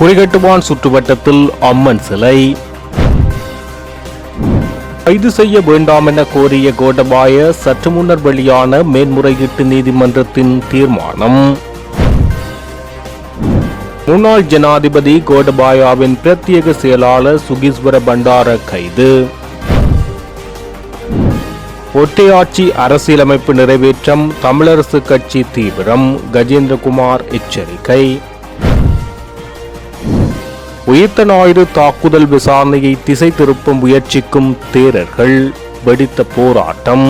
குறிகட்டுவான் சுற்றுவட்டத்தில் அம்மன் சிலை. கைது செய்ய வேண்டாம் என கோரிய கோடபாய சற்று முன்னர் வெளியான மேன்முறையீட்டு நீதிமன்றத்தின் தீர்மானம். முன்னாள் ஜனாதிபதி கோடபாயாவின் பிரத்யேக செயலாளர் சுகீஸ்வர பண்டார கைது. ஒற்றையாட்சி அரசியலமைப்பு நிறைவேற்றம் தமிழரசு கட்சி தீவிரம், கஜேந்திரகுமார் எச்சரிக்கை. உயிர்த்த ஞாயிறு தாக்குதல் விசாரணையை திசை திருப்பும் முயற்சிக்கும் தேரர்கள், வெடித்த போராட்டம்.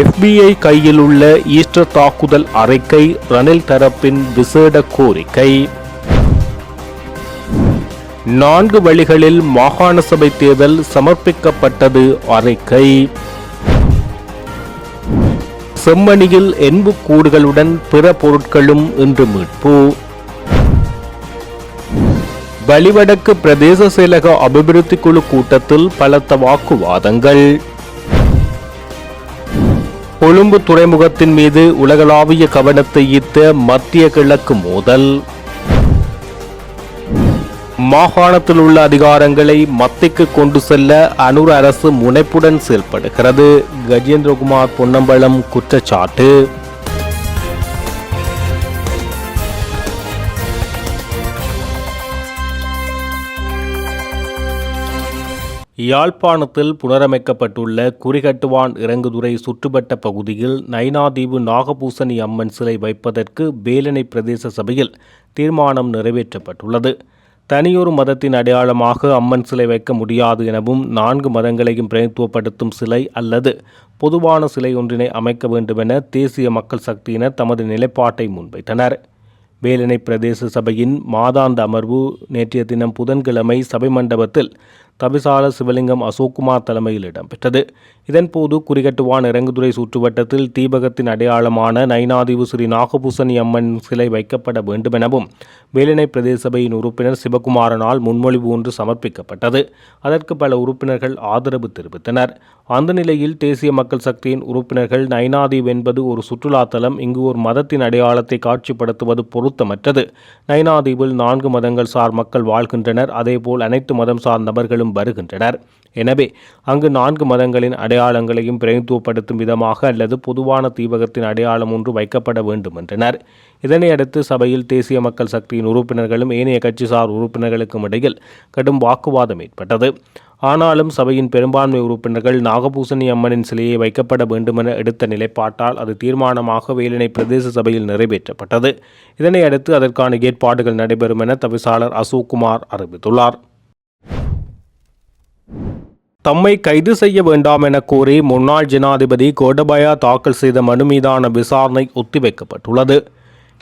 FBI கையில் உள்ள ஈஸ்டர் தாக்குதல் அறிக்கை, ரணில் தரப்பின் விசேட கோரிக்கை. 4 வழிகளில் மாகாண சபை தேர்தல் சமர்ப்பிக்கப்பட்டது அறிக்கை. செம்மணியில் எண்புக்கூடுகளுடன் பிற பொருட்களும் இன்று மீட்பு. வலிவடக்கு பிரதேச செயலக அபிவிருத்தி குழு கூட்டத்தில் பலத்த வாக்குவாதங்கள். கொழும்பு துறைமுகத்தின் மீது உலகளாவிய கவனத்தை ஈர்த்த மத்திய கிழக்கு மோதல். மாகாணத்தில் உள்ள அதிகாரங்களை மத்திக்கு கொண்டு செல்ல அனுர அரசு முனைப்புடன் செயல்படுகிறது, கஜேந்திரகுமார் பொன்னம்பலம் குற்றச்சாட்டு. யாழ்ப்பாணத்தில் புனரமைக்கப்பட்டுள்ள குறிகட்டுவான் இறங்குதுறை சுற்றுவட்ட பகுதியில் நைனாதீவு நாகபூசணி அம்மன் சிலை வைப்பதற்கு வேலனை பிரதேச சபையில் தீர்மானம் நிறைவேற்றப்பட்டுள்ளது. தனியொரு மதத்தின் அடையாளமாக அம்மன் சிலை வைக்க முடியாது எனவும் 4 மதங்களையும் பிரதித்துவப்படுத்தும் சிலை அல்லது பொதுவான சிலை ஒன்றினை அமைக்க வேண்டுமென தேசிய மக்கள் சக்தியினர் தமது நிலைப்பாட்டை முன்வைத்தனர். வேலனை பிரதேச சபையின் மாதாந்த அமர்வு நேற்றைய தினம் புதன்கிழமை சபை மண்டபத்தில் தவிசாளர் சிவலிங்கம் அசோக்குமார் தலைமையில் இடம்பெற்றது. இதன்போது குறிகட்டுவான் இறங்குதுறை சுற்றுவட்டத்தில் தீபகத்தின் அடையாளமான நைனாதீவு ஸ்ரீ நாகபூசணி அம்மன் சிலை வைக்கப்பட வேண்டுமெனவும் வேலனை பிரதேச சபையின் உறுப்பினர் சிவகுமாரனால் முன்மொழிவு ஒன்று சமர்ப்பிக்கப்பட்டது. அதற்கு பல உறுப்பினர்கள் ஆதரவு தெரிவித்தனர். அந்த நிலையில் தேசிய மக்கள் சக்தியின் உறுப்பினர்கள் நைனாதீவு என்பது ஒரு சுற்றுலாத்தலம், இங்கு ஒரு மதத்தின் அடையாளத்தை காட்சிப்படுத்துவது பொருத்தமற்றது. நைனாதீவில் 4 மதங்கள் சார் மக்கள் வாழ்கின்றனர், அதேபோல் அனைத்து மதம் சார் நபர்களும் வருகின்றனர். எனவே அங்கு 4 மதங்களின் அடையாளங்களையும் பிரதித்துவப்படுத்தும் விதமாக அல்லது பொதுவான தீபகத்தின் அடையாளம் ஒன்று வைக்கப்பட வேண்டும் என்றனர். இதனையடுத்து சபையில் தேசிய மக்கள் சக்தியின் உறுப்பினர்களும் ஏனைய கட்சிசார் உறுப்பினர்களுக்கும் இடையில் கடும் வாக்குவாதம் ஏற்பட்டது. ஆனாலும் சபையின் பெரும்பான்மை உறுப்பினர்கள் நாகபூசணி அம்மனின் சிலையை வைக்கப்பட வேண்டுமென எடுத்த நிலைப்பாட்டால் அது தீர்மானமாக வேலனை பிரதேச சபையில் நிறைவேற்றப்பட்டது. இதனையடுத்து அதற்கான ஏற்பாடுகள் நடைபெறும் என தவிசாளர் அசோக்குமார் அறிவித்துள்ளார். தம்மை கைது செய்ய வேண்டாம் என கோரி முன்னாள் ஜனாதிபதி கோடபாயா தாக்கல் செய்த மனு மீதான விசாரணை ஒத்திவைக்கப்பட்டுள்ளது.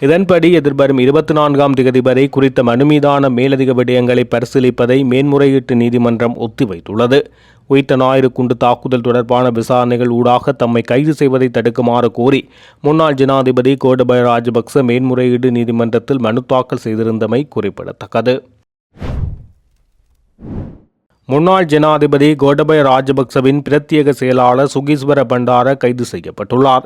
இதன்படி எதிர்வரும் 24ஆம் தேதி வரை குறித்த மனு மீதான மேலதிக விடயங்களை பரிசீலிப்பதை மேன்முறையீட்டு நீதிமன்றம் ஒத்திவைத்துள்ளது. உயிர்த்த ஞாயிறு குண்டு தாக்குதல் தொடர்பான விசாரணைகள் ஊடாக தம்மை கைது செய்வதை தடுக்குமாறு கோரி முன்னாள் ஜனாதிபதி கோடபாய ராஜபக்ச மேன்முறையீடு நீதிமன்றத்தில் மனு தாக்கல் செய்திருந்தமை குறிப்பிடத்தக்கது. முன்னாள் ஜனாதிபதி கோடபாய ராஜபக்சவின் பிரத்யேக செயலாளர் சுகீஸ்வர பண்டார கைது செய்யப்பட்டுள்ளார்.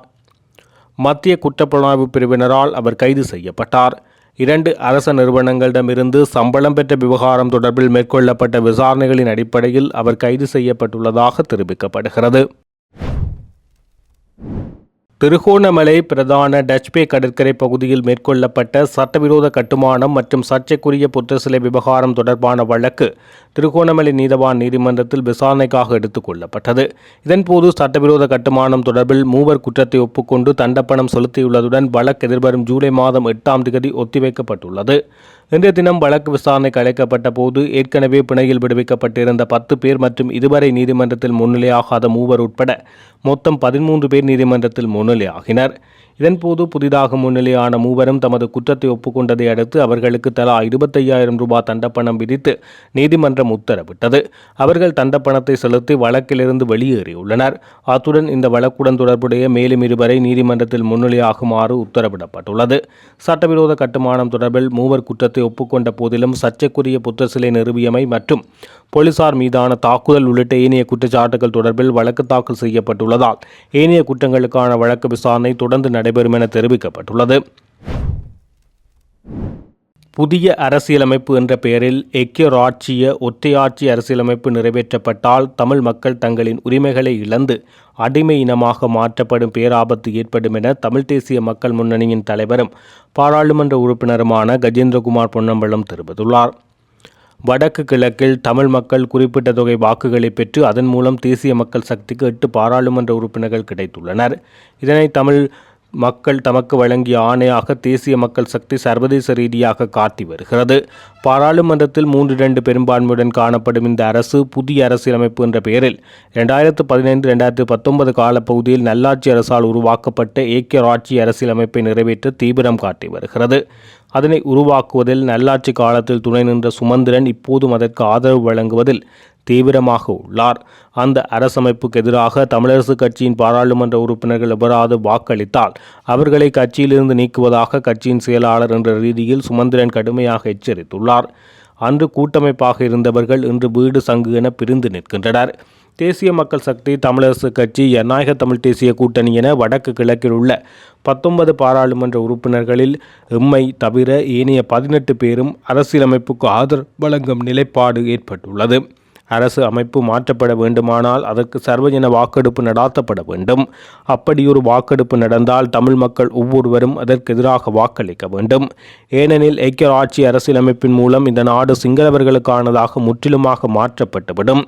மத்திய குற்றப்புலனாய்வு பிரிவினரால் அவர் கைது செய்யப்பட்டார். 2 அரச நிறுவனங்களிடமிருந்து சம்பளம் பெற்ற விவகாரம் தொடர்பில் மேற்கொள்ளப்பட்ட விசாரணைகளின் அடிப்படையில் அவர் கைது செய்யப்பட்டுள்ளதாக தெரிவிக்கப்படுகிறது. திருகோணமலை பிரதான டச்பே கடற்கரை பகுதியில் மேற்கொள்ளப்பட்ட சட்டவிரோத கட்டுமானம் மற்றும் சர்ச்சைக்குரிய புத்த சிலை விவகாரம் தொடர்பான வழக்கு திருகோணமலை நீதவான் நீதிமன்றத்தில் விசாரணைக்காக எடுத்துக் கொள்ளப்பட்டது. இதன்போது சட்டவிரோத கட்டுமானம் தொடர்பில் 3 குற்றத்தை ஒப்புக்கொண்டு தண்டப்பணம் செலுத்தியுள்ளதுடன் வழக்கு எதிர்வரும் ஜூலை மாதம் 8ஆம் தேதி ஒத்திவைக்கப்பட்டுள்ளது. இன்றைய தினம் வழக்கு விசாரணைக்கு அழைக்கப்பட்ட போது ஏற்கனவே பிணையில் விடுவிக்கப்பட்டிருந்த 10 பேர் மற்றும் இதுவரை நீதிமன்றத்தில் முன்னிலையாகாத 3 உட்பட மொத்தம் 13 பேர் நீதிமன்றத்தில் முன்னிலையாகினர். இதன்போது புதிதாக முன்னிலையான 3 தமது குற்றத்தை ஒப்புக்கொண்டதை அடுத்து அவர்களுக்கு தலா 25,000 ரூபாய் தண்டப்பணம் விதித்து நீதிமன்றம் உத்தரவிட்டது. அவர்கள் தண்டப்பணத்தை செலுத்தி வழக்கிலிருந்து வெளியேறியுள்ளனர். அத்துடன் இந்த வழக்குடன் தொடர்புடைய மேலும் 2 நீதிமன்றத்தில் முன்னிலையாகுமாறு உத்தரவிடப்பட்டுள்ளது. சட்டவிரோத கட்டுமானம் தொடர்பில் 3 குற்றத்தை ஒப்புக்கொண்ட போதிலும் சர்ச்சைக்குரிய புத்த சிலை நிறுவியமை மற்றும் போலீசார் மீதான தாக்குதல் உள்ளிட்ட ஏனைய குற்றச்சாட்டுகள் தொடர்பில் வழக்கு தாக்கல் செய்யப்பட்டுள்ளதால் ஏனைய குற்றங்களுக்கான வழக்கு விசாரணை தொடர்ந்து நடைபெறும் என தெரிவிக்கப்பட்டுள்ளது. புதிய அரசியலமைப்பு என்ற பெயரில் ஐக்கிய ஒற்றையாட்சி அரசியலமைப்பு நிறைவேற்றப்பட்டால் தமிழ் மக்கள் தங்களின் உரிமைகளை இழந்து அடிமை இனமாக மாற்றப்படும் பேராபத்து ஏற்படும் என தமிழ் தேசிய மக்கள் முன்னணியின் தலைவரும் பாராளுமன்ற உறுப்பினருமான கஜேந்திரகுமார் பொன்னம்பலம் தெரிவித்துள்ளார். வடக்கு கிழக்கில் தமிழ் மக்கள் குறிப்பிட்ட தொகை வாக்குகளை பெற்று அதன் மூலம் தேசிய மக்கள் சக்திக்கு 8 பாராளுமன்ற உறுப்பினர்கள் கிடைத்துள்ளனர். இதனை தமிழ் மக்கள் தமக்கு வழங்கிய ஆணையாக தேசிய மக்கள் சக்தி சர்வதேச ரீதியாக காட்டி வருகிறது. பாராளுமன்றத்தில் 3/2 பெரும்பான்மையுடன் காணப்படும் இந்த அரசு புதிய அரசியலமைப்பு என்ற பெயரில் 2015-2019 காலப்பகுதியில் நல்லாட்சி அரசால் உருவாக்கப்பட்ட ஐக்கிய அரசியலமைப்பை நிறைவேற்ற தீவிரம் காட்டி வருகிறது. அதனை உருவாக்குவதில் நல்லாட்சி காலத்தில் துணை நின்ற சுமந்திரன் இப்போதும் அதற்கு ஆதரவு வழங்குவதில் தீவிரமாக உள்ளார். அந்த அரசமைப்புக்கு எதிராக தமிழரசு கட்சியின் பாராளுமன்ற உறுப்பினர்கள் எவராது வாக்களித்தால் அவர்களை கட்சியிலிருந்து நீக்குவதாக கட்சியின் செயலாளர் என்ற ரீதியில் சுமந்திரன் கடுமையாக எச்சரித்துள்ளார். அன்று கூட்டமைப்பாக இருந்தவர்கள் இன்று வீடு சங்கு என பிரிந்து நிற்கின்றனர். தேசிய மக்கள் சக்தி, தமிழரசு கட்சி, ஜனநாயக தமிழ் தேசிய கூட்டணி என வடக்கு கிழக்கில் உள்ள 19 பாராளுமன்ற உறுப்பினர்களில் எம்மை தவிர ஏனைய 18 பேரும் அரசியலமைப்புக்கு ஆதரவு வழங்கும் நிலைப்பாடு ஏற்பட்டுள்ளது. அரசு அமைப்பு மாற்றப்பட வேண்டுமானால் அதற்கு சர்வஜன வாக்கெடுப்பு நடாத்தப்பட வேண்டும். அப்படியொரு வாக்கெடுப்பு நடந்தால் தமிழ் மக்கள் ஒவ்வொருவரும் அதற்கு எதிராக வாக்களிக்க வேண்டும். ஏனெனில் ஐக்கிய அரசியலமைப்பின் மூலம் இந்த நாடு சிங்களவர்களுக்கானதாக முற்றிலுமாக மாற்றப்பட்டுவிடும்.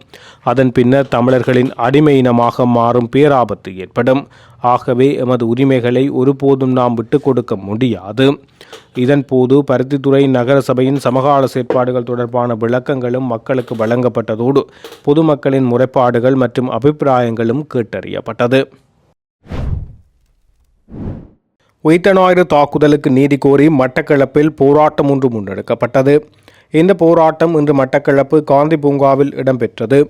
அதன் பின்னர் தமிழர்களின் அடிமை இனமாக மாறும் பேராபத்து ஏற்படும். ஆகவே எமது உரிமைகளை ஒருபோதும் நாம் விட்டுக் கொடுக்க முடியாது. இதன் போது பருத்தித்துறை நகர சபையின் சமகால செயற்பாடுகள் தொடர்பான விளக்கங்களும் மக்களுக்கு வழங்கப்பட்டதோடு பொதுமக்களின் முறைப்பாடுகள் மற்றும் அபிப்பிராயங்களும் கேட்டறியப்பட்டது. உயிர்த்த தாக்குதலுக்கு நீதி கோரி மட்டக்களப்பில் போராட்டம் ஒன்று முன்னெடுக்கப்பட்டது. இந்த போராட்டம் இன்று மட்டக்களப்பு காந்தி பூங்காவில் இடம்பெற்றது.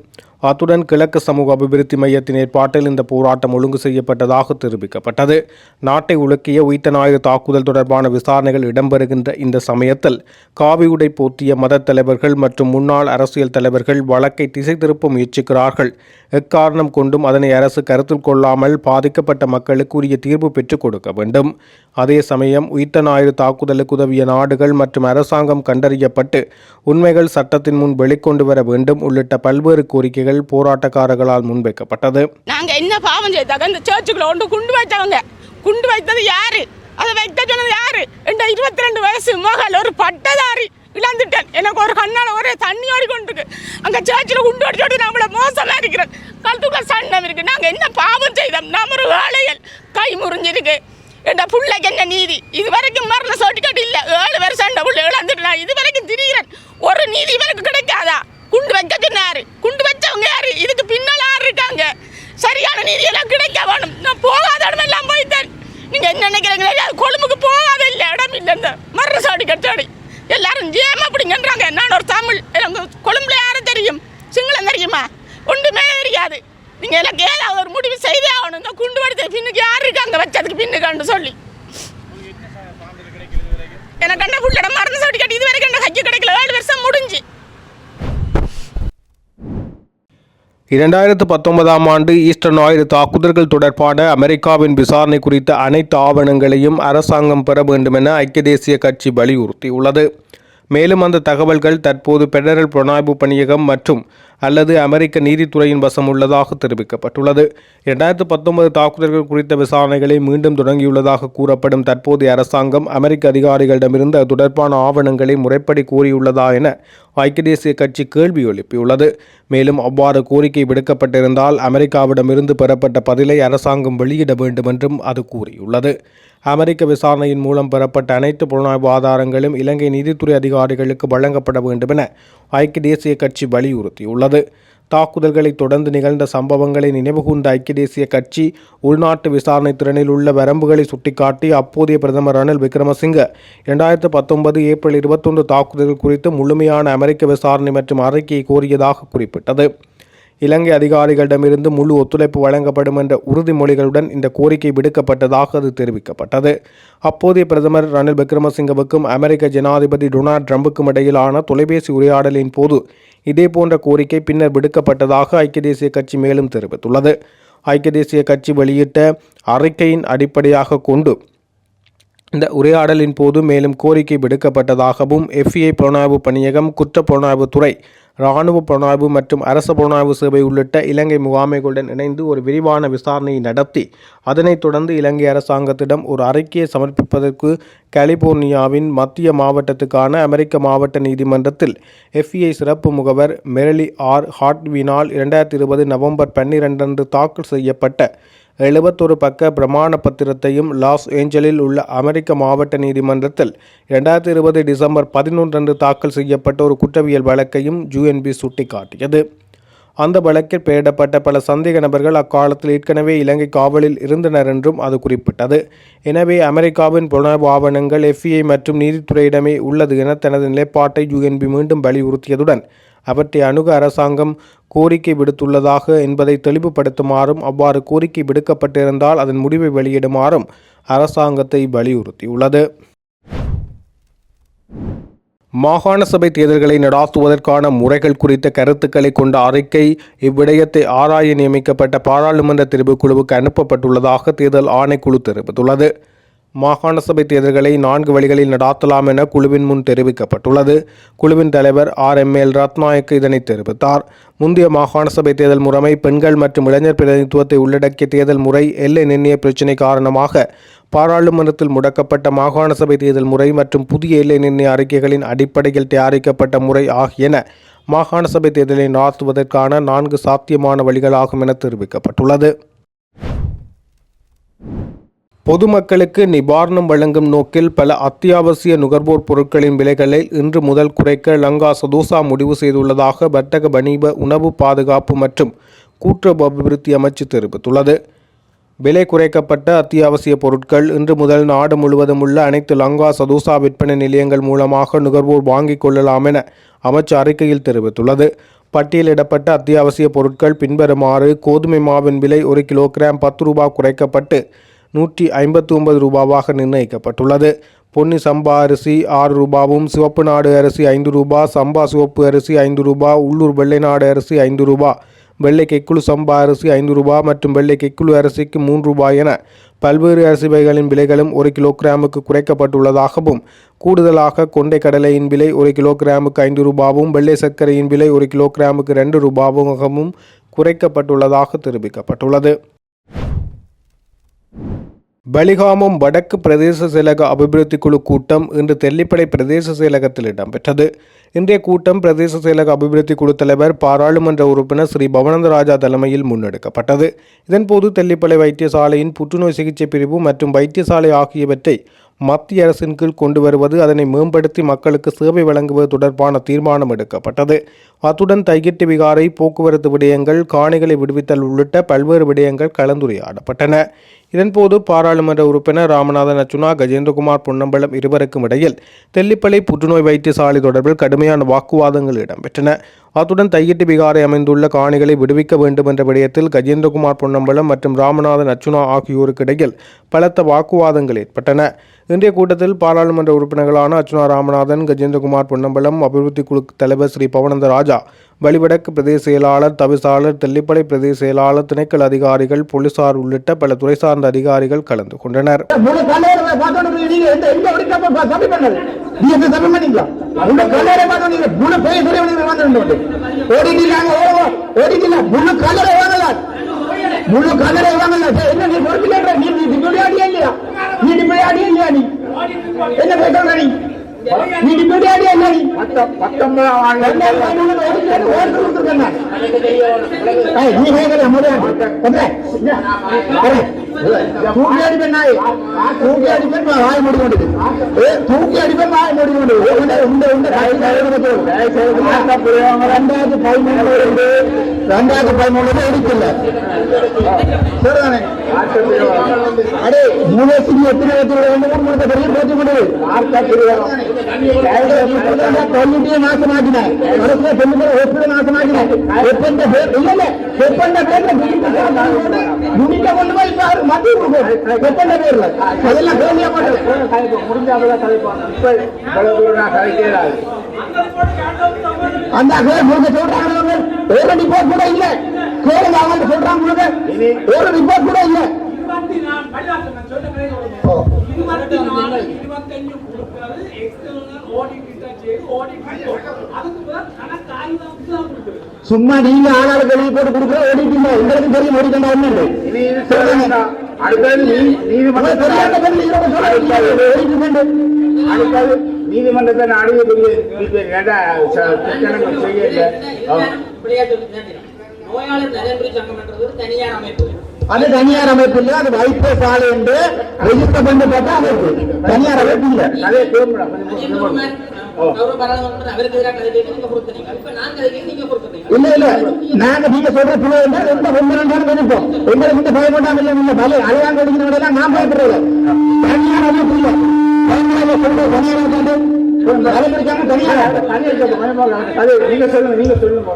அத்துடன் கிழக்கு சமூக அபிவிருத்தி மையத்தின் ஏற்பாட்டில் இந்த போராட்டம் ஒழுங்கு செய்யப்பட்டதாக தெரிவிக்கப்பட்டது. நாட்டை உலுக்கிய உயிர்த்த தாக்குதல் தொடர்பான விசாரணைகள் இடம்பெறுகின்ற இந்த சமயத்தில் காவி உடை போர்த்திய மத தலைவர்கள் மற்றும் முன்னாள் அரசியல் தலைவர்கள் வழக்கை திசை திருப்ப முயற்சிக்கிறார்கள். எக்காரணம் கொண்டும் அதனை அரசு கருத்தில் கொள்ளாமல் பாதிக்கப்பட்ட மக்களுக்கு உரிய தீர்வு பெற்றுக் கொடுக்க வேண்டும். அதே சமயம் உயிர்த்த தாக்குதலுக்கு உதவிய நாடுகள் மற்றும் அரசாங்கம் கண்டறியப்பட்டு உண்மைகள் சட்டத்தின் முன் வெளிக்கொண்டு வர வேண்டும் உள்ளிட்ட பல்வேறு கோரிக்கைகள் போராட்டக்காரர்களால் முன்வைக்கப்பட்டது. நாங்க என்ன பாவம் செய்தாங்க? இந்த சர்ச்சுக்குள்ள ஒன்று குண்டு வைத்தவங்க, குண்டு வைத்தது யாரு? அதை வைத்த சொன்னது யாரு? என்ற 22 வயசு மகள் ஒரு பட்டதாரி இழந்துட்டேன். எனக்கு ஒரு கண்ணால ஒரே தண்ணி ஓடி கொண்டிருக்கு. அங்க சர்ச்சில் குண்டு அடிச்சோடு நம்மள மோசமா இருக்கிறோம். கழுத்துக்குள்ள சண்டம் இருக்கு. நாங்க என்ன பாவம் செய்தோம்? நம்ம ஒரு வேலைகள் கை முறிஞ்சிருக்கு. என்ற பிள்ளைக்கு என்ன நீதி? இது வரைக்கும் மரண சர்டிஃபிகேட் இல்ல. 7 வருஷம் அந்த பிள்ளை இழந்துட்டு நான் இது வரைக்கும் திரிகிறேன். ஒரு நீதி இவருக்கு கிடைக்காதா? குண்டு வைக்க சொன்னாரு, குண்டு வச்சவங்க யாரு? இதுக்கு பின்னால் யாரு இருக்காங்க? சரியான நீதி எல்லாம் கிடைக்க வேணும். நான் போகாத இடம் எல்லாம் போயிட்டேன். நீங்க என்ன நினைக்கிறீங்க? கொழும்புக்கு போகாத இல்லை இடம் இல்லை. இந்த மரண சர்டிஃபிகேட் தேடி எல்லாரும் ஜேம் அப்படிங்கன்றாங்க. நான் ஒரு தமிழ், எனக்கு கொழும்புல யாரும் தெரியும்? சிங்களம் தெரியுமா? ஒன்றுமே தெரியாது. நீங்க எனக்கு ஏதாவது ஒரு முடிவு செய்தே ஆகணும். இந்த குண்டு வடித்த பின்னுக்கு யாரு இருக்காங்க வச்சதுக்கு பின்னுக்கான்னு சொல்லி எனக்கு என்ன புள்ளட மரண சர்டிஃபிகேட் இது வரைக்கும் என்ன கைக்கு கிடைக்கல. 7 வருஷம் முடிஞ்சு. 2019ஆம் ஆண்டு ஈஸ்டர் ஞாயிறு தாக்குதல்கள் தொடர்பான அமெரிக்காவின் விசாரணை குறித்த அனைத்து ஆவணங்களையும் அரசாங்கம் பெற வேண்டும் என ஐக்கிய தேசிய கட்சி வலியுறுத்தியுள்ளது. மேலும் அந்த தகவல்கள் தற்போது பெடரல் புலனாய்வு பணியகம் மற்றும் அல்லது அமெரிக்க நீதித்துறையின் வசம் உள்ளதாக தெரிவிக்கப்பட்டுள்ளது. 2019 தாக்குதல்கள் குறித்த விசாரணைகளை மீண்டும் தொடங்கியுள்ளதாக கூறப்படும் தற்போதைய அரசாங்கம் அமெரிக்க அதிகாரிகளிடமிருந்து அது தொடர்பான ஆவணங்களை முறைப்படி கோரியுள்ளதா என ஐக்கிய தேசிய கட்சி கேள்வி எழுப்பியுள்ளது. மேலும் அவ்வாறு கோரிக்கை விடுக்கப்பட்டிருந்தால் அமெரிக்காவிடமிருந்து பெறப்பட்ட பதிலை அரசாங்கம் வெளியிட வேண்டும் என்றும் அது கூறியுள்ளது. அமெரிக்க விசாரணையின் மூலம் பெறப்பட்ட அனைத்து புலனாய்வு ஆதாரங்களும் இலங்கை நீதித்துறை அதிகாரிகளுக்கு வழங்கப்பட வேண்டும் என ஐக்கிய தேசிய கட்சி வலியுறுத்தியுள்ளது. தாக்குதல்களை தொடர்ந்து நிகழ்ந்த சம்பவங்களை நினைவுகூர்ந்த ஐக்கிய தேசிய கட்சி உள்நாட்டு விசாரணை திறனில் உள்ள வரம்புகளை சுட்டிக்காட்டி அப்போதைய பிரதமர் ரணில் விக்ரமசிங்க 2019 ஏப்ரல் 21 தாக்குதல்கள் குறித்து முழுமையான அமெரிக்க விசாரணை மற்றும் அறிக்கையை கோரியதாக குறிப்பிட்டது. இலங்கை அதிகாரிகளிடமிருந்து முழு ஒத்துழைப்பு வழங்கப்படும் என்ற உறுதிமொழிகளுடன் இந்த கோரிக்கை விடுக்கப்பட்டதாக அது தெரிவிக்கப்பட்டது. அப்போதைய பிரதமர் ரணில் விக்ரமசிங்கவுக்கும் அமெரிக்க ஜனாதிபதி டொனால்ட் ட்ரம்புக்கும் இடையிலான தொலைபேசி உரையாடலின் போது இதேபோன்ற கோரிக்கை பின்னர் விடுக்கப்பட்டதாக ஐக்கிய தேசிய கட்சி மேலும் தெரிவித்துள்ளது. ஐக்கிய தேசிய கட்சி வெளியிட்ட அறிக்கையின் அடிப்படையாக கொண்டு இந்த உரையாடலின் போது மேலும் கோரிக்கை விடுக்கப்பட்டதாகவும் FBI புலனாய்வு பணியகம், குற்ற புலனாய்வுத்துறை, இராணுவ புலனாய்வு மற்றும் அரச புலனாய்வு சேவை உள்ளிட்ட இலங்கை முகாமைகளுடன் இணைந்து ஒரு விரிவான விசாரணையை நடத்தி அதனைத் தொடர்ந்து இலங்கை அரசாங்கத்திடம் ஒரு அறிக்கையை சமர்ப்பிப்பதற்கு கலிபோர்னியாவின் மத்திய மாவட்டத்துக்கான அமெரிக்க மாவட்ட நீதிமன்றத்தில் FBI சிறப்பு முகவர் மெரிலி ஆர் ஹார்ட்வினால் 2020 நவம்பர் 12 அன்று தாக்கல் செய்யப்பட்ட 71 பக்க பிரமாண பத்திரத்தையும் லாஸ் ஏஞ்சலில் உள்ள அமெரிக்க மாவட்ட நீதிமன்றத்தில் 2020 டிசம்பர் 11 அன்று தாக்கல் செய்யப்பட்ட ஒரு குற்றவியல் வழக்கையும் UNB சுட்டிக்காட்டியது. அந்த வழக்கில் பெயரிடப்பட்ட பல சந்தேக நபர்கள் அக்காலத்தில் ஏற்கனவே இலங்கை காவலில் இருந்தனர் என்றும் அது குறிப்பிட்டது. எனவே அமெரிக்காவின் புலனாய்வு ஆவணங்கள் FBI மற்றும் நீதித்துறையிடமே உள்ளது என தனது நிலைப்பாட்டை UNB மீண்டும் வலியுறுத்தியதுடன் அவற்றை அணுக அரசாங்கம் கோரிக்கை விடுத்துள்ளதாக என்பதை தெளிவுபடுத்துமாறும் அவ்வாறு கோரிக்கை விடுக்கப்பட்டிருந்தால் அதன் முடிவை வெளியிடுமாறும் அரசாங்கத்தை வலியுறுத்தியுள்ளது. மாகாண சபை தேர்தல்களை நடாத்துவதற்கான முறைகள் குறித்த கருத்துக்களை கொண்ட அறிக்கை இவ்விடயத்தை ஆராய நியமிக்கப்பட்ட பாராளுமன்ற தெரிவுக்குழுவுக்கு அனுப்பப்பட்டுள்ளதாக தேர்தல் ஆணைக்குழு தெரிவித்துள்ளது. மாகாண சபை தேர்தல்களை 4 வழிகளில் நடாத்தலாம் என குழுவின் முன் தெரிவிக்கப்பட்டுள்ளது. குழுவின் தலைவர் RML ரத்நாயக்க இதனை தெரிவித்தார். முந்தைய மாகாண சபை தேர்தல் முறைமை பெண்கள் மற்றும் இளைஞர் பிரதிநிதித்துவத்தை உள்ளடக்கிய தேர்தல் முறை எல்லை நிர்ணய பிரச்சினை காரணமாக பாராளுமன்றத்தில் முடக்கப்பட்ட மாகாண சபை தேர்தல் முறை மற்றும் புதிய எல்லை நிர்ணய அறிக்கைகளின் அடிப்படையில் தயாரிக்கப்பட்ட முறை ஆகியன மாகாண சபை தேர்தலை நடத்துவதற்கான 4 சாத்தியமான வழிகளாகும் என தெரிவிக்கப்பட்டுள்ளது. பொதுமக்களுக்கு நிவாரணம் வழங்கும் நோக்கில் பல அத்தியாவசிய நுகர்வோர் பொருட்களின் விலைகளை இன்று முதல் குறைக்க லங்கா சதோசா முடிவு செய்துள்ளதாக வர்த்தக வணிக உணவு பாதுகாப்பு மற்றும் கூட்டுறவு அபிவிருத்தி அமைச்சு தெரிவித்துள்ளது. விலை குறைக்கப்பட்ட அத்தியாவசிய பொருட்கள் இன்று முதல் நாடு முழுவதும் உள்ள அனைத்து லங்கா சதோசா விற்பனை நிலையங்கள் மூலமாக நுகர்வோர் வாங்கிக் கொள்ளலாம் என அமைச்சு அறிக்கையில் தெரிவித்துள்ளது. பட்டியலிடப்பட்ட அத்தியாவசிய பொருட்கள் பின்வருமாறு: கோதுமை மாவின் விலை 1 கிலோகிராம் 10 ரூபாய் குறைக்கப்பட்டு 159 ரூபாவாக நிர்ணயிக்கப்பட்டுள்ளது. பொன்னி சம்பா அரிசி 6 ரூபாவும், சிவப்பு நாடு அரிசி 5 ரூபாய், சம்பா சிவப்பு அரிசி 5 ரூபாய், உள்ளூர் வெள்ளை நாடு அரிசி 5 ரூபாய், வெள்ளை கெக்குழு சம்பா அரிசி 5 ரூபாய் மற்றும் வெள்ளை கெக்குழு அரிசிக்கு 3 ரூபாய் என பல்வேறு அரிசி வகைகளின் விலைகளும் 1 கிலோகிராமுக்கு குறைக்கப்பட்டுள்ளதாகவும், கூடுதலாக கொண்டை கடலையின் விலை 1 கிலோகிராமுக்கு 5 ரூபாவும், வெள்ளை சர்க்கரையின் விலை 1 கிலோகிராமுக்கு 2 ரூபாவும் குறைக்கப்பட்டுள்ளதாக தெரிவிக்கப்பட்டுள்ளது. பலிகாமம் வடக்கு பிரதேச செயலக அபிவிருத்தி குழு கூட்டம் இன்று தெல்லிப்பளை பிரதேச செயலகத்தில் இடம்பெற்றது. இன்றைய கூட்டம் பிரதேச செயலக அபிவிருத்தி குழு தலைவர் பாராளுமன்ற உறுப்பினர் ஸ்ரீ பவனந்தராஜா தலைமையில் முன்னெடுக்கப்பட்டது. இதன்போது தெல்லிப்பளை வைத்தியசாலையின் புற்றுநோய் சிகிச்சை பிரிவு மற்றும் வைத்தியசாலை ஆகியவற்றை மத்திய அரசின் கீழ் கொண்டு வருவது, அதனை மேம்படுத்தி மக்களுக்கு சேவை வழங்குவது தொடர்பான தீர்மானம் எடுக்கப்பட்டது. அத்துடன் தையிட்டு விகாரை, போக்குவரத்து விடயங்கள், காணிகளை விடுவித்தல் உள்ளிட்ட பல்வேறு விடயங்கள் கலந்துரையாடப்பட்டன. இதன்போது பாராளுமன்ற உறுப்பினர் ராமநாதன் அர்ச்சுனா, கஜேந்திரகுமார் பொன்னம்பலம் இருவருக்கும் இடையில் தெல்லிப்பளை புற்றுநோய் வைத்தியசாலை தொடர்பில் கடுமையான வாக்குவாதங்கள் இடம்பெற்றன. அத்துடன் தையிட்டு விகாரை அமைந்துள்ள காணிகளை விடுவிக்க வேண்டும் என்ற விடயத்தில் கஜேந்திரகுமார் பொன்னம்பலம் மற்றும் ராமநாதன் அர்ச்சுனா ஆகியோருக்கு இடையில் பலத்த வாக்குவாதங்கள் ஏற்பட்டன. இன்றைய கூட்டத்தில் பாராளுமன்ற உறுப்பினர்களான அர்ச்சுனா ராமநாதன், கஜேந்திரகுமார் பொன்னம்பலம், அபிவிருத்தி குழு தலைவர் ஸ்ரீ பவனந்தராஜா, வலிவடக்கு பிரதேச செயலாளர், தவிசாளர், தெல்லிப்பளை பிரதேச செயலாளர், திணைக்கள அதிகாரிகள், போலீசார் உள்ளிட்ட பல துறை சார்ந்த அதிகாரிகள் கலந்து கொண்டனர். அந்த சும்மா நீங்க ஆளாளு கல்வி போட்டு கொடுக்குற ஓடிட்டீங்க உங்களுக்கு தெரியும் ஓடிக்கண்டா ஒண்ணு நீதிமன்றத்தை நாடுகக்கூடிய நோயாளர் நலன்புரி சங்கம் என்றது ஒரு தனியார் அமைப்பு. அது தனியார் அமைப்பு இல்ல, அது வைப்போ சாலை என்று ரெஜிஸ்டர் பண்ணப்பட்ட அமைப்பு, தனியார் அமைப்பு இல்ல. இல்ல இல்ல நாங்க நீங்க சொல்ற பிள்ளை எந்த பொம்மனாலும் நினைப்போம். எங்களுக்கு இந்த பயப்படாம இல்ல, நீங்க பல அலையாங்க எடுக்கிறவங்க நான் பயப்படுறது தனியார் அமைப்பு இல்ல. நீங்க சொல்லுங்க நீங்க சொல்லுங்க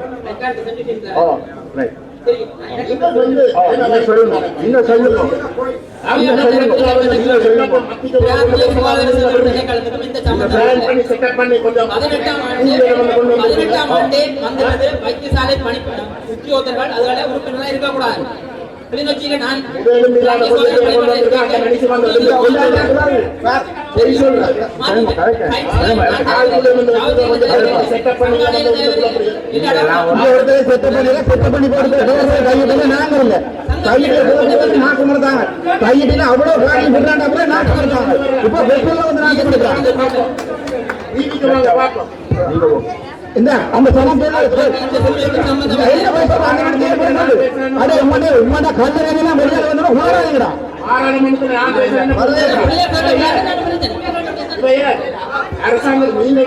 வைத்தியசாலை பணி உத்தியோகத்தர்கள் அதனால உறுப்பினராக இருக்கக்கூடாது. கிளிநொச்சியில நான் இந்த அந்த சமத்துல கல்லறைலாம் வெளியே வந்து உணராதீங்கடா. அரசாங்கம் இல்ல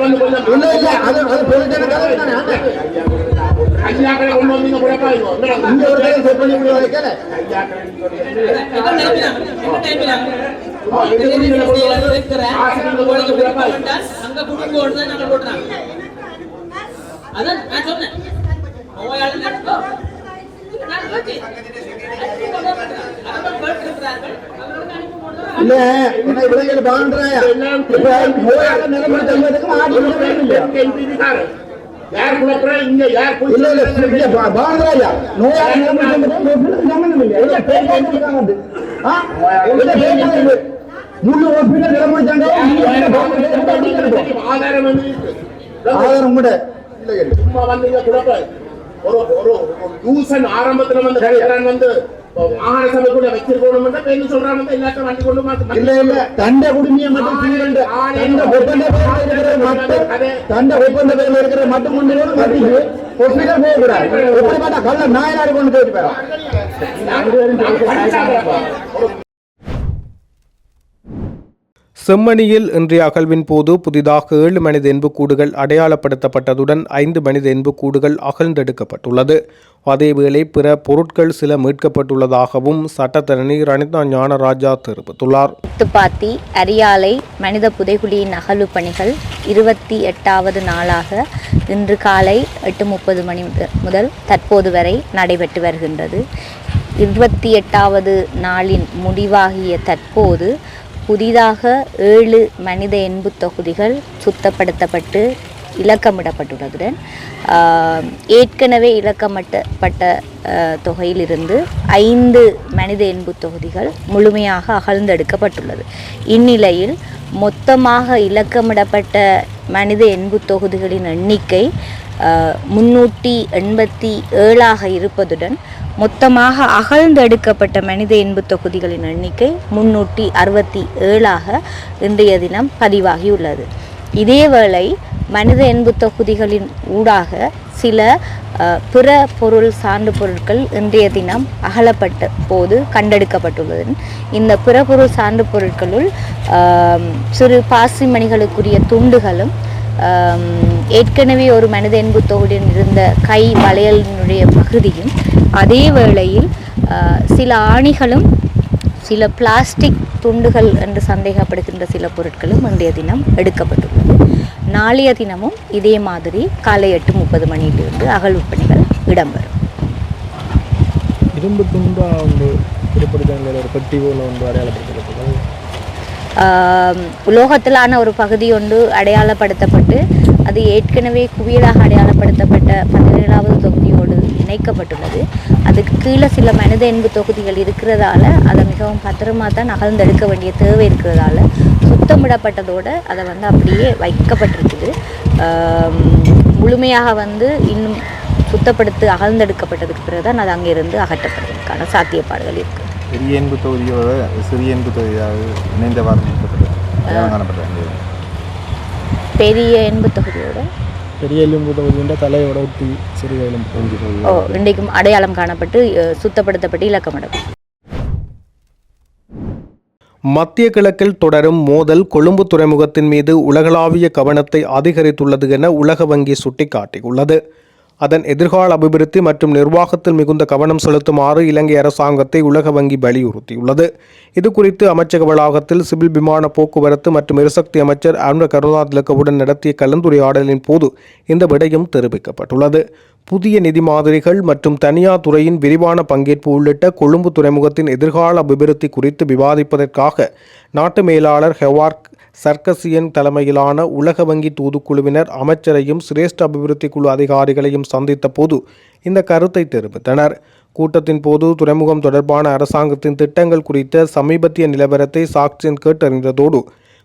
என்ன விலைகள் பாண்டாயா நிலைமை தருவதற்கு ஆதாரம் கூட சும்மா வந்தீங்க குழப்ப ஒரு ஆரம்பத்துல வந்து மாகாண சபைக்குள்ள வச்சிருக்கணும் பேருந்து சொல்றாங்க எல்லாத்தையும் வண்டி கொண்டு மாத்த இல்ல இல்ல தண்ட குடுமையை மட்டும் தண்ட ஒப்பந்த பேர்ல இருக்கிற மட்டும் கொண்டு மாட்டிக்கு ஹாஸ்பிட்டல் போகக்கூடாது. எப்படி பார்த்தா கல்ல நாயனாரு கொண்டு போயிட்டு போயிடும். செம்மணியில் இன்றைய அகழ்வின் போது புதிதாக 7 மனித எண்புக்கூடுகள் அடையாளப்படுத்தப்பட்டதுடன் 5 மனித எண்புக்கூடுகள் அகழ்ந்தெடுக்கப்பட்டுள்ளது. அதேவேளை பிற பொருட்கள் சில மீட்கப்பட்டுள்ளதாகவும் சட்டத்தரணி ரணிதா ஞானராஜா தெரிவித்துள்ளார். துப்பாத்தி அரியாலை மனித புதைகுழியின் அகழ்வு பணிகள் 28வது நாளாக இன்று காலை 8:30 மணி முதல் தற்போது வரை நடைபெற்று வருகின்றது. 28வது நாளின் முடிவாகிய தற்போது புதிதாக 7 மனித எண்பு தொகுதிகள் சுத்தப்படுத்தப்பட்டு இலக்கமிடப்பட்டுள்ளதுடன் ஏற்கனவே இலக்கமிடப்பட்ட தொகையிலிருந்து 5 மனித எண்பு தொகுதிகள் முழுமையாக அகழ்ந்தெடுக்கப்பட்டுள்ளது. இந்நிலையில் மொத்தமாக இலக்கமிடப்பட்ட மனித எண்பு தொகுதிகளின் எண்ணிக்கை 387ஆக இருப்பதுடன் மொத்தமாக அகழ்ந்தெடுக்கப்பட்ட மனித எண்பு தொகுதிகளின் எண்ணிக்கை 367ஆக இன்றைய தினம் பதிவாகியுள்ளது. இதேவேளை மனித எண்பு தொகுதிகளின் ஊடாக சில பிற பொருள் சான்று பொருட்கள் இன்றைய தினம் அகலப்பட்ட போது கண்டெடுக்கப்பட்டுள்ளது. இந்த பிற பொருள் சான்று பொருட்களுள் சிறு பாசிமணிகளுக்குரிய துண்டுகளும் ஏற்கனவே ஒரு மனித எண்பு தொகுதியில் இருந்த கை வளையலினுடைய பகுதியும் அதே வேளையில் சில ஆணிகளும் சில பிளாஸ்டிக் துண்டுகள் என்று சந்தேகப்படுகின்ற சில பொருட்களும் இன்றைய தினம் எடுக்கப்பட்டுள்ளது. நாளைய தினமும் இதே மாதிரி காலை 8:30 மணியிலிருந்து அகழ்வு பணிகள் இடம்பெறும். இரும்பு துண்டா வந்து ஒரு பெட்டி போல ஒன்று அடையாளப்படுத்தப்பட்டது. உலோகத்திலான ஒரு பகுதி ஒன்று அடையாளப்படுத்தப்பட்டு அது ஏற்கனவே குவியலாக அடையாளப்படுத்தப்பட்ட 17வது தொகுதியோடு இணைக்கப்பட்டுள்ளது. அதுக்கு கீழே சில மனித எண்பு தொகுதிகள் இருக்கிறதால அதை மிகவும் பத்திரமாக தான் அகழ்ந்தெடுக்க வேண்டிய தேவை இருக்கிறதால சுத்தமிடப்பட்டதோடு அதை அப்படியே வைக்கப்பட்டிருக்குது. முழுமையாக இன்னும் அகழ்ந்தெடுக்கப்பட்டதுக்கு பிறகு தான் அது அங்கிருந்து அகற்றப்படுவதற்கான சாத்தியப்பாடுகள் இருக்குது. பெரிய எண்பு தொகுதியோட சிறிய எண்பு தொகுதியாக இணைந்தவாறு காணப்பட்டது. பெரிய எண்பு தொகுதியோட பெரிய எலும்பு தொகுதின்ற தலையோட ஒட்டி சிறிய எலும்பு தொகுதி இன்றைக்கும் அடையாளம் காணப்பட்டு சுத்தப்படுத்தப்பட்டு இலக்கமிடப்படும். மத்திய கிழக்கில் தொடரும் மோதல் கொழும்பு துறைமுகத்தின் மீது உலகளாவிய கவனத்தை அதிகரித்துள்ளது என உலக வங்கி சுட்டிக்காட்டியுள்ளது. அதன் எதிர்கால அபிவிருத்தி மற்றும் நிர்வாகத்தில் மிகுந்த கவனம் செலுத்துமாறு இலங்கை அரசாங்கத்தை உலக வங்கி வலியுறுத்தியுள்ளது. இது குறித்து அமைச்சக வளாகத்தில் சிவில் விமான போக்குவரத்து மற்றும் எரிசக்தி அமைச்சர் அனுர கருணாதிலக்கவுடன் நடத்திய கலந்துரையாடலின் போது இந்த விடயம் தெரிவிக்கப்பட்டுள்ளது. புதிய நிதி மாதிரிகள் மற்றும் தனியார் துறையின் விரிவான பங்கேற்பு உள்ளிட்ட கொழும்பு துறைமுகத்தின் எதிர்கால அபிவிருத்தி குறித்து விவாதிப்பதற்காக நாட்டு மேலாளர் ஹெவார்க் சர்க்கசியன் தலைமையிலான உலக வங்கி தூதுக்குழுவினர் அமைச்சரையும் சிரேஷ்ட அபிவிருத்தி குழு அதிகாரிகளையும் சந்தித்த போது இந்த கருத்தை தெரிவித்தனர். கூட்டத்தின் போது துறைமுகம் தொடர்பான அரசாங்கத்தின் திட்டங்கள் குறித்த சமீபத்திய நிலவரத்தை சாக்சியன் கேட்டறிந்ததோடு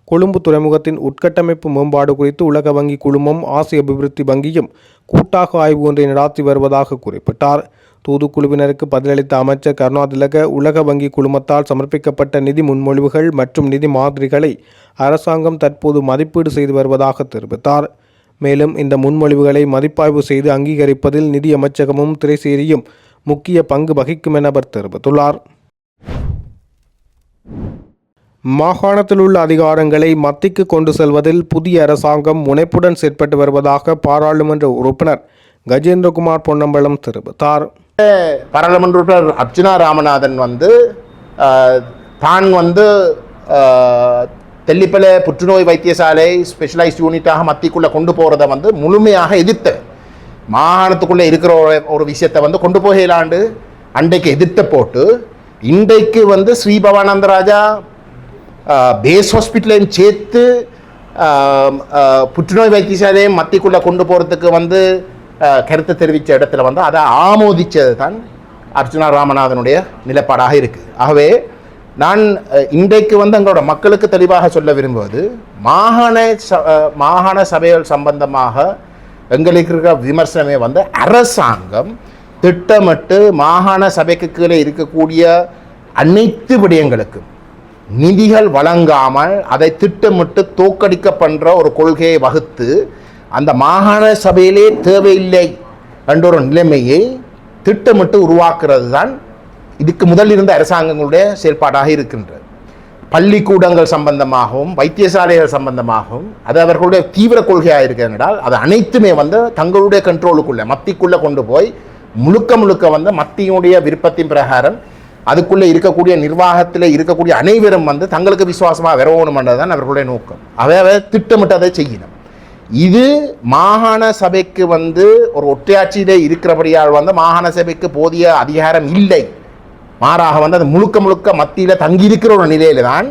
கொழும்பு துறைமுகத்தின் உட்கட்டமைப்பு மேம்பாடு குறித்து உலக வங்கி குழுமம் ஆசிய அபிவிருத்தி வங்கியும் கூட்டாக ஆய்வு ஒன்றை நடாத்தி வருவதாக குறிப்பிட்டார். தூதுக்குழுவினருக்கு பதிலளித்த அமைச்சர் கருணாதிலக உலக வங்கி குழுமத்தால் சமர்ப்பிக்கப்பட்ட நிதி முன்மொழிவுகள் மற்றும் நிதி மாதிரிகளை அரசாங்கம் தற்போது மதிப்பீடு செய்து வருவதாக தெரிவித்தார். மேலும் இந்த முன்மொழிவுகளை மதிப்பாய்வு செய்து அங்கீகரிப்பதில் நிதி அமைச்சகமும் திரைசேரியும் முக்கிய பங்கு வகிக்கும் என அவர் தெரிவித்துள்ளார். மாகாணத்தில் உள்ள அதிகாரங்களை மத்திக்கு கொண்டு செல்வதில் புதிய அரசாங்கம் முனைப்புடன் செயற்பட்டு வருவதாக பாராளுமன்ற உறுப்பினர் கஜேந்திரகுமார் பொன்னம்பலம் தெரிவித்தார். பாராளுமன்ற உறுப்பினர் அர்ச்சுனா ராமநாதன் தான் தெல்லிப்பளை புற்றுநோய் வைத்தியசாலை ஸ்பெஷலைஸ்ட் யூனிட்டாக மத்திக்குள்ளே கொண்டு போகிறத முழுமையாக எதிர்த்த மாகாணத்துக்குள்ளே இருக்கிற ஒரு விஷயத்தை கொண்டு போகலாண்டு அன்றைக்கு எதிர்த்த போட்டு இன்றைக்கு ஸ்ரீபவானந்தராஜா பேஸ் ஹாஸ்பிட்டலையும் சேர்த்து புற்றுநோய் வைத்தியசாலையும் மத்திக்குள்ளே கொண்டு போகிறதுக்கு கருத்தை தெரிவித்த இடத்துல அதை ஆமோதித்தது தான் அர்ச்சுனா ராமநாதனுடைய நிலைப்பாடாக இருக்குது. ஆகவே நான் இன்றைக்கு எங்களோட மக்களுக்கு தெளிவாக சொல்ல விரும்புவது மாகாண சபைகள் சம்பந்தமாக எங்களுக்கு இருக்கிற விமர்சனமே அரசாங்கம் திட்டமிட்டு மாகாண சபைக்கு கீழே இருக்கக்கூடிய அனைத்து விடயங்களுக்கும் நிதிகள் வழங்காமல் அதை திட்டமிட்டு தோற்கடிக்க பண்ணுற ஒரு கொள்கையை வகுத்து அந்த மாகாண சபையிலே தேவையில்லை என்ற ஒரு நிலைமையை திட்டமிட்டு உருவாக்குறது தான் இதுக்கு முதல் இருந்த அரசாங்கங்களுடைய செயல்பாடாக இருக்கின்றது. பள்ளிக்கூடங்கள் சம்பந்தமாகவும் வைத்தியசாலைகள் சம்பந்தமாகவும் அது அவர்களுடைய தீவிர கொள்கையாக இருக்கிறதால் அது அனைத்துமே தங்களுடைய கண்ட்ரோலுக்குள்ளே மத்திக்குள்ளே கொண்டு போய் முழுக்க மத்தியுடைய விருப்பத்தின் பிரகாரம் அதுக்குள்ளே இருக்கக்கூடிய நிர்வாகத்தில் இருக்கக்கூடிய அனைவரும் தங்களுக்கு விசுவாசமாக வரணும்ன்றது தான் அவர்களுடைய நோக்கம். அவை திட்டமிட்டு அதை செய்யணும். இது மாகாண சபைக்கு ஒரு ஒற்றையாட்சியிலே இருக்கிறபடியால் மாகாண சபைக்கு போதிய அதிகாரம் இல்லை. மாறாக அது முழுக்க மத்தியில் தங்கியிருக்கிற ஒரு நிலையில தான்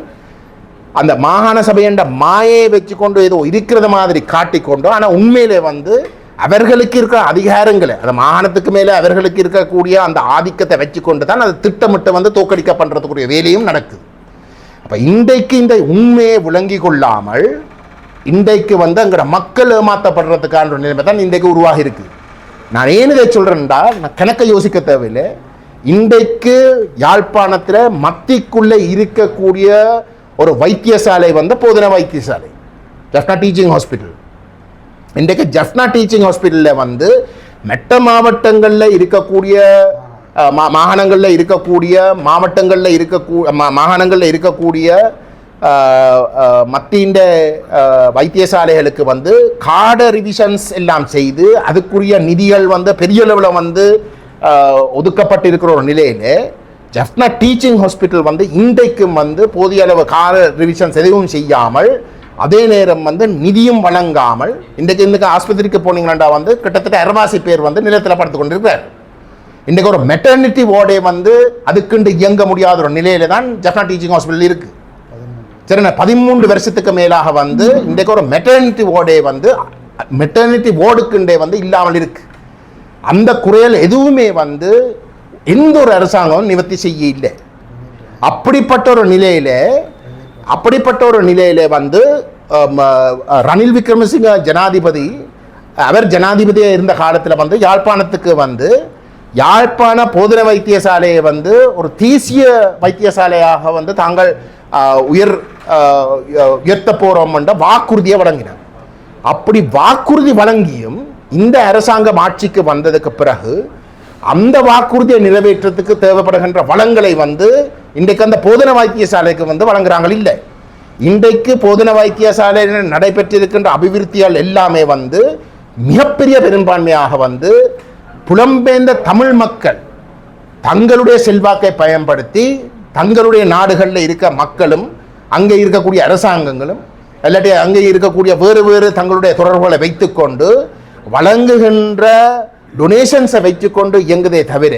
அந்த மாகாண சபை என்ற மாயை வச்சுக்கொண்டு ஏதோ இருக்கிறது மாதிரி காட்டிக்கொண்டு ஆனால் உண்மையிலே அவர்களுக்கு இருக்கிற அதிகாரங்களை அந்த மாகாணத்துக்கு மேலே அவர்களுக்கு இருக்கக்கூடிய அந்த ஆதிக்கத்தை வச்சுக்கொண்டு தான் அது திட்டமிட்டு தோற்கடிக்க பண்ணுறதுக்குரிய வேலையும் நடக்குது. அப்போ இன்றைக்கு இந்த உண்மையை விளங்கி கொள்ளாமல் இன்றைக்கு அங்கே மக்கள் ஏமாற்றப்படுறதுக்கான ஒரு நிலைமை தான் இன்றைக்கு உருவாகி இருக்குது. நான் ஏன் இதை சொல்கிறேன்டா நான் கணக்கை யோசிக்க தேவையில்லை. இன்றைக்கு யாழ்ப்பாணத்தில் மத்திக்குள்ளே இருக்கக்கூடிய ஒரு வைத்தியசாலை போதனா வைத்தியசாலை ஜஃப்னா டீச்சிங் ஹாஸ்பிட்டல். இன்றைக்கு ஜஃப்னா டீச்சிங் ஹாஸ்பிட்டலில் மெட்ட மாவட்டங்களில் இருக்கக்கூடிய மாகாணங்களில் இருக்கக்கூடிய மத்திய வைத்தியசாலைகளுக்கு கார்ட ரிவிஷன்ஸ் எல்லாம் செய்து அதுக்குரிய நிதிகள் பெரிய அளவில் ஒதுக்கப்பட்டு இருக்கிற ஒரு நிலையில் ஜஃப்னா டீச்சிங் ஹாஸ்பிட்டல் இன்றைக்கும் போதிய அளவு கார்ட ரிவிஷன்ஸ் எதுவும் செய்யாமல் அதே நேரம் நிதியும் வழங்காமல் இன்றைக்கு ஆஸ்பத்திரிக்கு போனீங்கன்னா கிட்டத்தட்ட 60 பேர் நிலத்தில் படுத்து கொண்டிருக்கிறார். இன்றைக்கு ஒரு மெட்டர்னிட்டி வார்டே அதுக்குண்டு இயங்க முடியாத ஒரு நிலையில தான் ஜஃப்னா டீச்சிங் ஹாஸ்பிட்டல் இருக்கு. சரி, 13 வருஷத்துக்கு மேலாக இன்றைக்கு ஒரு மெட்டர்னிட்டி வார்டே மெட்டர்னிட்டி வார்டுக்குண்டே இல்லாமல் இருக்கு. அந்த குறைகள் எதுவுமே வந்து எந்த ஒரு அரசாங்கமும் நிவர்த்தி செய்ய இல்லை. அப்படிப்பட்ட ஒரு நிலையில வந்து ரணில் விக்ரமசிங்க ஜனாதிபதி, அவர் ஜனாதிபதியாக இருந்த காலத்தில் வந்து யாழ்ப்பாணத்துக்கு வந்து யாழ்ப்பாண போதன வைத்தியசாலையை வந்து ஒரு தேசிய வைத்தியசாலையாக வந்து தாங்கள் உயர்த்த போறோம் என்ற வாக்குறுதியை வழங்கினார். அப்படி வாக்குறுதி வழங்கியும் இந்த அரசாங்கம் ஆட்சிக்கு வந்ததுக்கு பிறகு அந்த வாக்குறுதியை நிறைவேற்றத்துக்கு தேவைப்படுகின்ற வளங்களை வந்து இன்றைக்கு அந்த போதன வைத்தியசாலைக்கு வந்து வழங்குறாங்க இல்லை. இன்றைக்கு போதன வைத்தியசாலையில் நடைபெற்றிருக்கின்ற அபிவிருத்திகள் எல்லாமே வந்து மிகப்பெரிய பெரும்பான்மையாக வந்து புலம்பெயர்ந்த தமிழ் மக்கள் தங்களுடைய செல்வாக்கை பயன்படுத்தி தங்களுடைய நாடுகளில் இருக்க மக்களும் அங்கே இருக்கக்கூடிய அரசாங்கங்களும் இல்லாட்டி அங்கே இருக்கக்கூடிய வேறு தங்களுடைய தொடர்புகளை வைத்துக்கொண்டு வழங்குகின்ற டொனேஷன்ஸை வைத்துக்கொண்டு இயங்குதே தவிர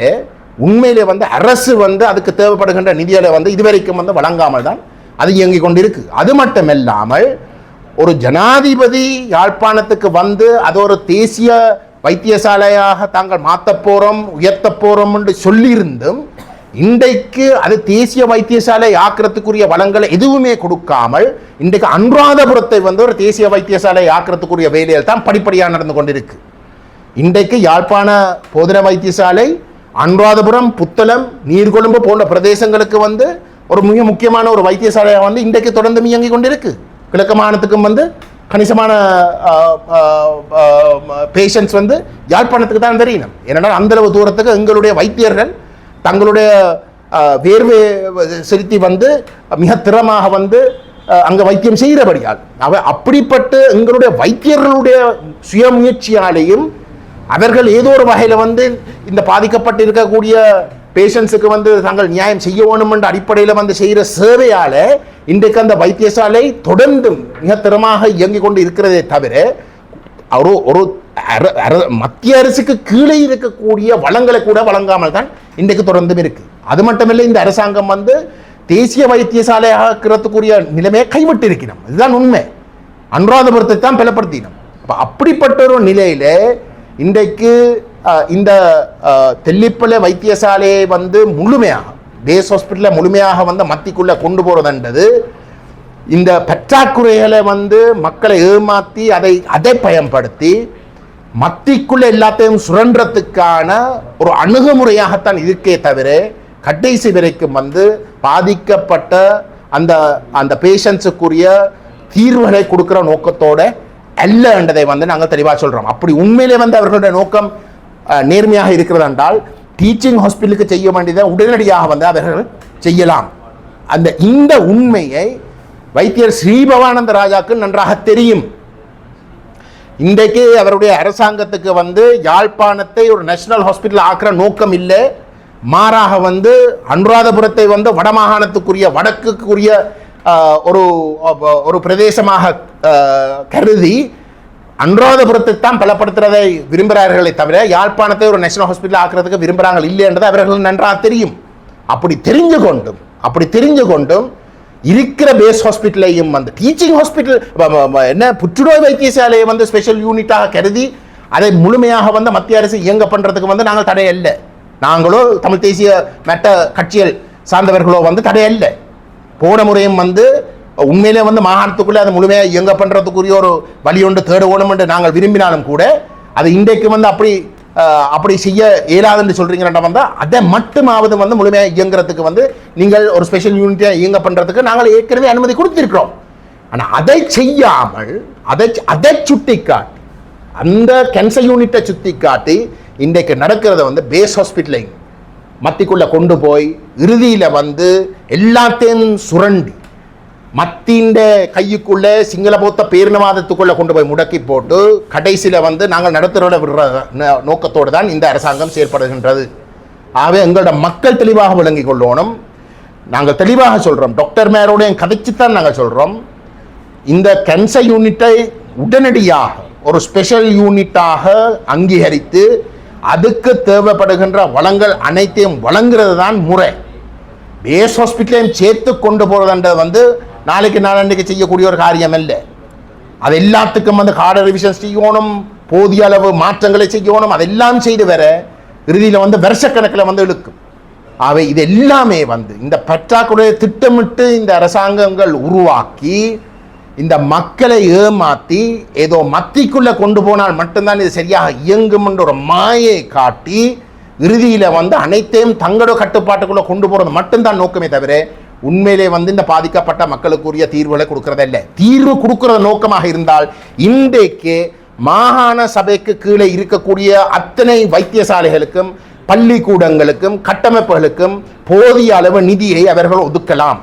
உண்மையிலே வந்து அரசு வந்து அதுக்கு தேவைப்படுகின்ற நிதிகளை வந்து இதுவரைக்கும் வந்து வழங்காமல் தான் அது இயங்கிக் கொண்டு இருக்கு. அது மட்டுமில்லாமல் ஒரு ஜனாதிபதி யாழ்ப்பாணத்துக்கு வந்து அது ஒரு தேசிய வைத்தியசாலையாக தாங்கள் மாற்ற போறோம் உயர்த்த போறோம் என்று சொல்லியிருந்தும் இன்றைக்கு அது தேசிய வைத்தியசாலை ஆக்கிறதுக்குரிய வளங்களை எதுவுமே கொடுக்காமல் இன்றைக்கு அனுராதபுரத்தை வந்து ஒரு தேசிய வைத்தியசாலை ஆக்கிறதுக்குரிய வேலையில் தான் படிப்படியாக நடந்து கொண்டிருக்கு. இன்றைக்கு யாழ்ப்பாண போதன வைத்தியசாலை அனுராதபுரம், புத்தளம், நீர்கொழும்பு போன்ற பிரதேசங்களுக்கு வந்து ஒரு மிக முக்கியமான ஒரு வைத்தியசாலையாக வந்து இன்றைக்கு தொடர்ந்து இயங்கி கொண்டிருக்கு. கிழக்கு மாகாணத்துக்கும் வந்து கணிசமான பேஷண்ட்ஸ் வந்து யாழ்ப்பாணத்துக்கு தான் தெரியணும். ஏன்னா அந்தளவு தூரத்துக்கு எங்களுடைய வைத்தியர்கள் தங்களுடைய வேர்வை செலுத்தி வந்து மிக திறமாக வந்து அங்கே வைத்தியம் செய்கிறபடியால் அப்படிப்பட்ட எங்களுடைய வைத்தியர்களுடைய சுயமுயற்சியாலேயும் அவர்கள் ஏதோ ஒரு வகையில் வந்து இந்த பாதிக்கப்பட்டு இருக்கக்கூடிய பேஷண்ட்ஸுக்கு வந்து தாங்கள் நியாயம் செய்ய வேணும் என்ற அடிப்படையில் வந்து செய்கிற சேவையால் இன்றைக்கு அந்த வைத்தியசாலை தொடர்ந்து மிக திறமாக இயங்கிக் கொண்டு இருக்கிறதே தவிர ஒரு மத்திய அரசுக்கு கீழே இருக்கக்கூடிய வளங்களை கூட வழங்காமல் தான் இன்றைக்கு தொடர்ந்தும் இருக்கு. அது மட்டுமில்லை, இந்த அரசாங்கம் வந்து தேசிய வைத்தியசாலை ஆக்கிறதுக்குரிய நிலைமையை கைவிட்டு இருக்கணும். இதுதான் உண்மை. அனுராதபுரத்தை தான் பலப்படுத்தினோம். அப்படிப்பட்ட ஒரு நிலையில இன்றைக்கு இந்த தெல்லிப்பளை வைத்தியசாலையை வந்து முழுமையாக பேஸ் ஹாஸ்பிட்டலை முழுமையாக வந்து மத்திக்குள்ள கொண்டு போறதுன்றது இந்த பற்றாக்குறைகளை வந்து மக்களை ஏமாற்றி அதை பயன்படுத்தி மத்திக்குள்ள எல்லாத்தையும் சுரண்டத்துக்கான ஒரு அணுகுமுறையாகத்தான் இருக்கே தவிர கடைசி வரைக்கும் வந்து பாதிக்கப்பட்ட அந்த பேஷண்ட்ஸுக்குரிய தீர்வுகளை கொடுக்குற நோக்கத்தோட அல்ல என்றதை வந்து நாங்கள் தெளிவாக சொல்கிறோம். அப்படி உண்மையிலே வந்து அவர்களுடைய நோக்கம் நேர்மையாக இருக்கிறது என்றால் டீச்சிங் ஹாஸ்பிட்டலுக்கு செய்ய வேண்டியதை உடனடியாக வந்து அவர்கள் செய்யலாம். இந்த உண்மையை வைத்தியர் ஸ்ரீபவானந்த ராஜாக்கு நன்றாக தெரியும். இன்றைக்கு அவருடைய அரசாங்கத்துக்கு வந்து யாழ்ப்பாணத்தை ஒரு நேஷனல் ஹாஸ்பிட்டல் ஆக்கிற நோக்கம் இல்லை. மாறாக வந்து அனுராதபுரத்தை வந்து வடமாகாணத்துக்குரிய வடக்குக்குரிய ஒரு பிரதேசமாக கருதி அனுராதபுரத்தை தான் பலப்படுத்துறதை விரும்புகிறார்களே தவிர யாழ்ப்பாணத்தை ஒரு நேஷனல் ஹாஸ்பிட்டல் ஆக்குறதுக்கு விரும்புகிறாங்க இல்லை என்றது அவர்கள் நன்றாக தெரியும். அப்படி தெரிஞ்சு கொண்டும் இருக்கிற பேஸ் ஹாஸ்பிட்டலையும் வந்து டீச்சிங் ஹாஸ்பிட்டல் என்ன புற்றுநோய் வைத்தியசாலையை வந்து ஸ்பெஷல் யூனிட்டாக கருதி அதை முழுமையாக வந்து மத்திய அரசு இயங்க பண்ணுறதுக்கு வந்து நாங்கள் தடையல்ல. நாங்களோ தமிழ் தேசிய மெட்ட கட்சிகள் சார்ந்தவர்களோ வந்து தடையல்ல. போன முறையும் வந்து உண்மையிலே வந்து மாகாணத்துக்குள்ளே அதை முழுமையாக இயங்க பண்ணுறதுக்குரிய ஒரு வழி ஒன்று தேடணும் என்று நாங்கள் விரும்பினாலும் கூட அது இன்றைக்கு வந்து அப்படி செய்ய இயலாதுன்னு சொல்கிறீங்கன்னா வந்தால் அதை மட்டுமாவது வந்து முழுமையாக இயங்குறதுக்கு வந்து நீங்கள் ஒரு ஸ்பெஷல் யூனிட்டாக இயங்க பண்ணுறதுக்கு நாங்கள் ஏற்கனவே அனுமதி கொடுத்துருக்கிறோம். ஆனால் அதை செய்யாமல் அதை சுட்டி காட்டி அந்த கேன்சர் யூனிட்டை சுட்டி காட்டி இன்றைக்கு நடக்கிறத வந்து பேஸ் ஹாஸ்பிட்டலை மத்திக்குள்ளே கொண்டு போய் இறுதியில் வந்து எல்லாத்தையும் சுரண்டி மத்தின்ற கையுக்குள்ளே சிங்கள பௌத்த பேரினவாதத்துக்குள்ளே கொண்டு போய் முடக்கி போட்டு கடைசியில் வந்து நாங்கள் நடத்துகிறோட விடுற நோக்கத்தோடு தான் இந்த அரசாங்கம் செயல்படுகின்றது. ஆகவே எங்களோட மக்கள் தெளிவாக விளங்கி கொள்ளணும். நாங்கள் தெளிவாக சொல்கிறோம், டாக்டர் மேரோடையும் கதைச்சுத்தான் நாங்கள் சொல்கிறோம், இந்த கேன்சர் யூனிட்டை உடனடியாக ஒரு ஸ்பெஷல் யூனிட்டாக அங்கீகரித்து அதுக்கு தேவைப்படுகின்ற வளங்கள் அனைத்தையும் வழங்குறது தான் முறை. பேஸ் ஹாஸ்பிட்டலையும் சேர்த்து கொண்டு போகிறதுன்றது வந்து நாளைக்கு நாளன்னைக்கு செய்யக்கூடிய ஒரு காரியம் இல்லை. அது எல்லாத்துக்கும் வந்து கார்டு ரிவிஷன் செய்யணும், போதிய அளவு மாற்றங்களை செய்யணும், அதெல்லாம் செய்து வர இறுதியில் வந்து வருஷக்கணக்கில் வந்து இழுக்கும். அவை இது எல்லாமே வந்து இந்த பற்றாக்குறையை திட்டமிட்டு இந்த அரசாங்கங்கள் உருவாக்கி இந்த மக்களை ஏமாற்றி ஏதோ மத்திக்குள்ளே கொண்டு போனால் மட்டும்தான் இது சரியாக இயங்கும் என்ற ஒரு மாயை காட்டி இறுதியில் வந்து அனைத்தையும் தங்களோட கட்டுப்பாட்டுக்குள்ளே கொண்டு போகிறது மட்டும்தான் நோக்கமே தவிர உண்மையிலே வந்து இந்த பாதிக்கப்பட்ட மக்களுக்குரிய தீர்வுகளை கொடுக்கறதில்லை. தீர்வு கொடுக்கறது நோக்கமாக இருந்தால் இன்றைக்கு மாகாண சபைக்கு கீழே இருக்கக்கூடிய அத்தனை வைத்தியசாலைகளுக்கும் பள்ளிக்கூடங்களுக்கும் கட்டமைப்புகளுக்கும் போதிய அளவு நிதியை அவர்கள் ஒதுக்கலாம்.